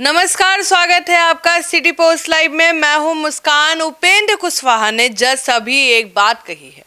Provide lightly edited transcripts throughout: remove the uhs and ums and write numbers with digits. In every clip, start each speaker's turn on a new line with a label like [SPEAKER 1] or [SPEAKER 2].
[SPEAKER 1] नमस्कार, स्वागत है आपका सिटी पोस्ट लाइव में। मैं हूं मुस्कान। उपेंद्र कुशवाहा ने जस्ट अभी एक बात कही है।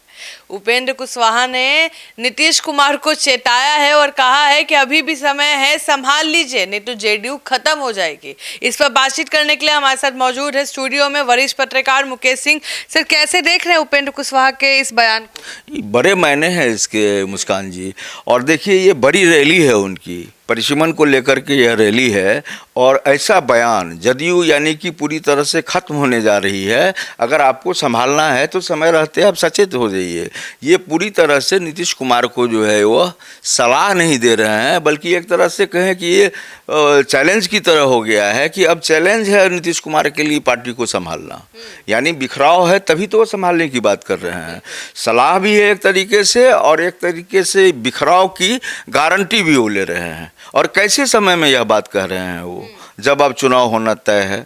[SPEAKER 1] उपेंद्र कुशवाहा ने नीतीश कुमार को चेताया है और कहा है कि अभी भी समय है, संभाल लीजिए, नहीं तो जेडीयू खत्म हो जाएगी। इस पर बातचीत करने के लिए हमारे साथ मौजूद है स्टूडियो में वरिष्ठ पत्रकार मुकेश सिंह। सर, कैसे देख रहे हैं उपेंद्र कुशवाहा के इस बयान को?
[SPEAKER 2] बड़े मायने हैं इसके मुस्कान जी। और देखिए, ये बड़ी रैली है उनकी, परिसीमन को लेकर के यह रैली है। और ऐसा बयान, जदयू यानी कि पूरी तरह से खत्म होने जा रही है, अगर आपको संभालना है तो समय रहते आप सचेत हो जाइए। ये पूरी तरह से नीतीश कुमार को जो है वह सलाह नहीं दे रहे हैं, बल्कि एक तरह से कहें कि ये चैलेंज की तरह हो गया है कि अब चैलेंज है नीतीश कुमार के लिए पार्टी को संभालना। यानी बिखराव है तभी तो वो संभालने की बात कर रहे हैं। सलाह भी है एक तरीके से, और एक तरीके से बिखराव की गारंटी भी वो ले रहे हैं। और कैसे समय में यह बात कह रहे हैं वो, जब अब चुनाव होना तय है,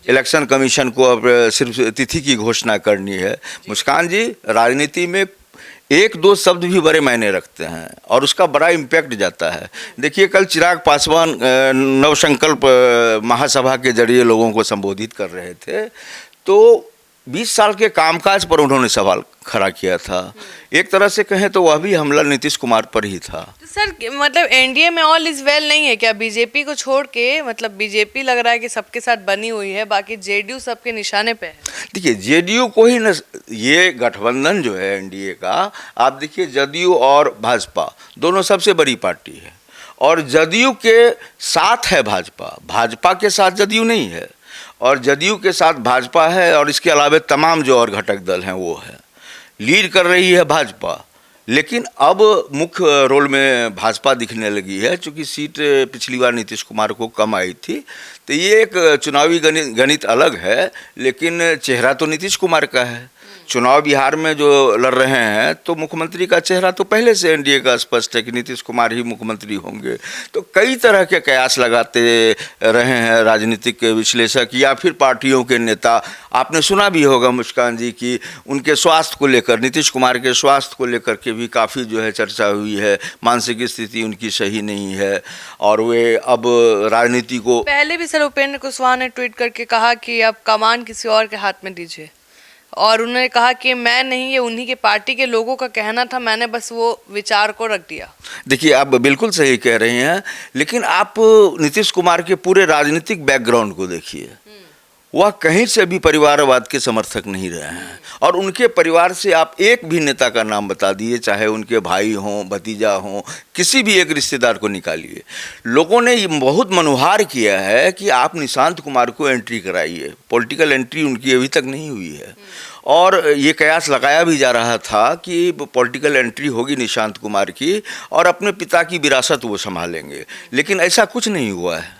[SPEAKER 2] इलेक्शन कमीशन को अब सिर्फ तिथि की घोषणा करनी है। मुस्कान जी, राजनीति में एक दो शब्द भी बड़े मायने रखते हैं और उसका बड़ा इम्पैक्ट जाता है। देखिए, कल चिराग पासवान नवसंकल्प महासभा के जरिए लोगों को संबोधित कर रहे थे, तो 20 साल के कामकाज पर उन्होंने सवाल खड़ा किया था। एक तरह से कहें तो वह भी हमला नीतीश कुमार पर ही था।
[SPEAKER 1] तो सर, मतलब एनडीए में ऑल इज वेल नहीं है क्या? बीजेपी को छोड़ के, मतलब बीजेपी लग रहा है कि सबके साथ बनी हुई है, बाकी जेडीयू सबके निशाने पे है।
[SPEAKER 2] देखिए, जेडीयू को ही न, ये गठबंधन जो है एनडीए का, आप देखिए जदयू और भाजपा दोनों सबसे बड़ी पार्टी है, और जदयू के साथ है भाजपा, भाजपा के साथ जदयू नहीं है, और जदयू के साथ भाजपा है, और इसके अलावा तमाम जो और घटक दल हैं वो है। लीड कर रही है भाजपा, लेकिन अब मुख्य रोल में भाजपा दिखने लगी है। चूँकि सीट पिछली बार नीतीश कुमार को कम आई थी, तो ये एक चुनावी गणित अलग है, लेकिन चेहरा तो नीतीश कुमार का है। चुनाव बिहार में जो लड़ रहे हैं, तो मुख्यमंत्री का चेहरा तो पहले से एनडीए का स्पष्ट है कि नीतीश कुमार ही मुख्यमंत्री होंगे। तो कई तरह के कयास लगाते रहे हैं राजनीतिक विश्लेषक या फिर पार्टियों के नेता। आपने सुना भी होगा मुस्कान जी कि उनके स्वास्थ्य को लेकर, नीतीश कुमार के स्वास्थ्य को लेकर के भी काफ़ी जो है चर्चा हुई है। मानसिक स्थिति उनकी सही नहीं है और वे अब राजनीति को,
[SPEAKER 1] पहले भी सर उपेंद्र कुशवाहा ने ट्वीट करके कहा कि अब कमान किसी और के हाथ में दीजिए, और उन्होंने कहा कि मैं नहीं, ये उन्हीं के पार्टी के लोगों का कहना था, मैंने बस वो विचार को रख दिया।
[SPEAKER 2] देखिए, आप बिल्कुल सही कह रही हैं, लेकिन आप नीतीश कुमार के पूरे राजनीतिक बैकग्राउंड को देखिए। वह कहीं से भी परिवारवाद के समर्थक नहीं रहे हैं, और उनके परिवार से आप एक भी नेता का नाम बता दिए, चाहे उनके भाई हों, भतीजा हों, किसी भी एक रिश्तेदार को निकालिए। लोगों ने ये बहुत मनुहार किया है कि आप निशांत कुमार को एंट्री कराइए। पॉलिटिकल एंट्री उनकी अभी तक नहीं हुई है, और ये कयास लगाया भी जा रहा था कि पॉलिटिकल एंट्री होगी निशांत कुमार की और अपने पिता की विरासत वो संभालेंगे, लेकिन ऐसा कुछ नहीं हुआ है।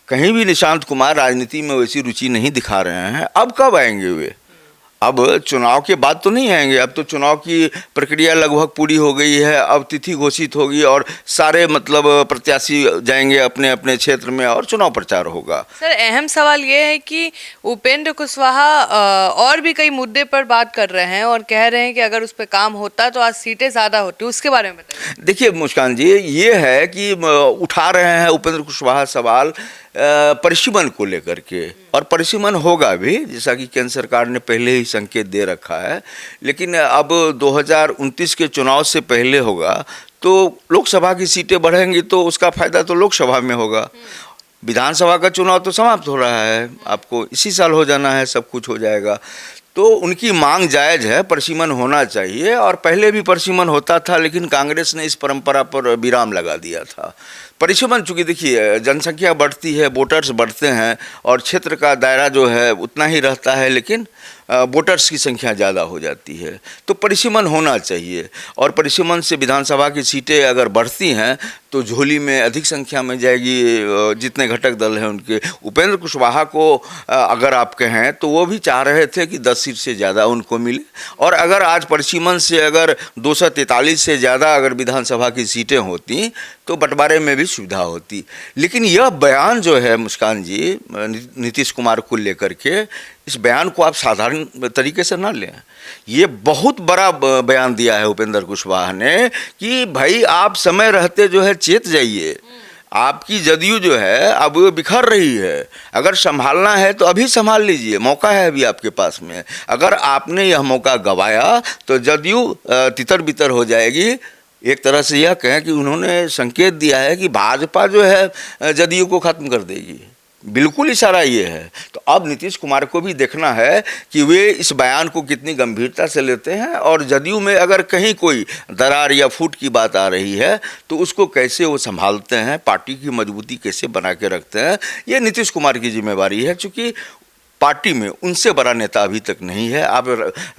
[SPEAKER 2] कहीं भी निशांत कुमार राजनीति में वैसी रुचि नहीं दिखा रहे हैं। अब कब आएंगे वे? अब चुनाव के बाद तो नहीं आएंगे। अब तो चुनाव की प्रक्रिया लगभग पूरी हो गई है, अब तिथि घोषित होगी और सारे मतलब प्रत्याशी जाएंगे अपने अपने क्षेत्र में और चुनाव प्रचार होगा।
[SPEAKER 1] सर, अहम सवाल ये है कि उपेंद्र कुशवाहा और भी कई मुद्दे पर बात कर रहे हैं और कह रहे हैं कि अगर उस पर काम होता तो आज सीटें ज़्यादा होती। उसके बारे में बताइए।
[SPEAKER 2] देखिए मुस्कान जी, ये है कि उठा रहे हैं उपेंद्र कुशवाहा सवाल परिसीमन को लेकर के, और परिसीमन होगा भी, जैसा कि केंद्र सरकार ने पहले ही संकेत दे रखा है। लेकिन अब 2029 के चुनाव से पहले होगा, तो लोकसभा की सीटें बढ़ेंगी तो उसका फायदा तो लोकसभा में होगा। विधानसभा का चुनाव तो समाप्त हो रहा है, आपको इसी साल हो जाना है, सब कुछ हो जाएगा। तो उनकी मांग जायज़ है, परिसीमन होना चाहिए, और पहले भी परिसीमन होता था, लेकिन कांग्रेस ने इस परंपरा पर विराम लगा दिया था। परिसीमन, चूँकि देखिए जनसंख्या बढ़ती है, वोटर्स बढ़ते हैं, और क्षेत्र का दायरा जो है उतना ही रहता है, लेकिन वोटर्स की संख्या ज़्यादा हो जाती है, तो परिसीमन होना चाहिए। और परिसीमन से विधानसभा की सीटें अगर बढ़ती हैं तो झोली में अधिक संख्या में जाएगी जितने घटक दल हैं उनके। उपेंद्र कुशवाहा को अगर आप कहें तो वो भी चाह रहे थे कि 10 सीट से ज़्यादा उनको मिले, और अगर आज परिसीमन से अगर 243 से ज़्यादा अगर विधानसभा की सीटें होती तो बंटवारे में भी सुविधा होती। लेकिन यह बयान जो है मुस्कान जी नीतीश कुमार को लेकर के, इस बयान को आप साधारण तरीके से ना लें। ये बहुत बड़ा बयान दिया है उपेंद्र कुशवाहा ने कि भाई आप समय रहते जो है चेत जाइए। आपकी जदयू जो है अब वो बिखर रही है। अगर संभालना है तो अभी संभाल लीजिए, मौका है अभी आपके पास में। अगर आपने यह मौका गंवाया तो जदयू तितर बितर हो जाएगी। एक तरह से यह कहें कि उन्होंने संकेत दिया है कि भाजपा जो है जदयू को खत्म कर देगी, बिल्कुल इशारा ये है। तो अब नीतीश कुमार को भी देखना है कि वे इस बयान को कितनी गंभीरता से लेते हैं, और जदयू में अगर कहीं कोई दरार या फूट की बात आ रही है तो उसको कैसे वो संभालते हैं, पार्टी की मजबूती कैसे बना के रखते हैं, ये नीतीश कुमार की जिम्मेवारी है। चूँकि पार्टी में उनसे बड़ा नेता अभी तक नहीं है। आप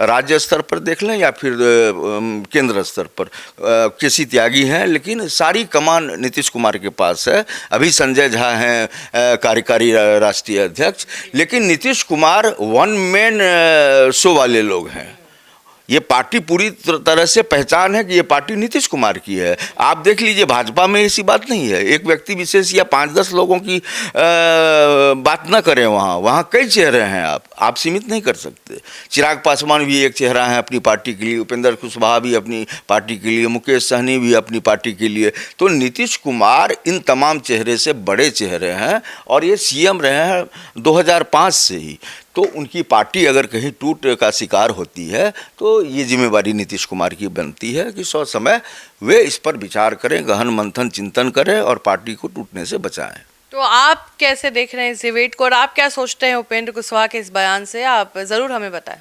[SPEAKER 2] राज्य स्तर पर देख लें या फिर केंद्र स्तर पर केसी त्यागी हैं, लेकिन सारी कमान नीतीश कुमार के पास है। अभी संजय झा हैं कार्यकारी राष्ट्रीय अध्यक्ष, लेकिन Nitish Kumar one man show वाले लोग हैं। ये पार्टी पूरी तरह से पहचान है कि ये पार्टी नीतीश कुमार की है। आप देख लीजिए भाजपा में ऐसी बात नहीं है, एक व्यक्ति विशेष या 5-10 लोगों की बात ना करें। वहाँ कई चेहरे हैं, आप सीमित नहीं कर सकते। चिराग पासवान भी एक चेहरा है अपनी पार्टी के लिए, उपेंद्र कुशवाहा भी अपनी पार्टी के लिए, मुकेश सहनी भी अपनी पार्टी के लिए। तो नीतीश कुमार इन तमाम चेहरे से बड़े चेहरे हैं, और ये सीएम रहे हैं 2005 से ही। तो उनकी पार्टी अगर कहीं टूट का शिकार होती है तो ये जिम्मेवारी नीतीश कुमार की बनती है कि समय वे इस पर विचार करें, गहन मंथन चिंतन करें और पार्टी को टूटने से बचाएं।
[SPEAKER 1] तो आप कैसे देख रहे हैं इस डिबेट को, और आप क्या सोचते हैं उपेंद्र कुशवाहा के इस बयान से? आप ज़रूर हमें बताएं।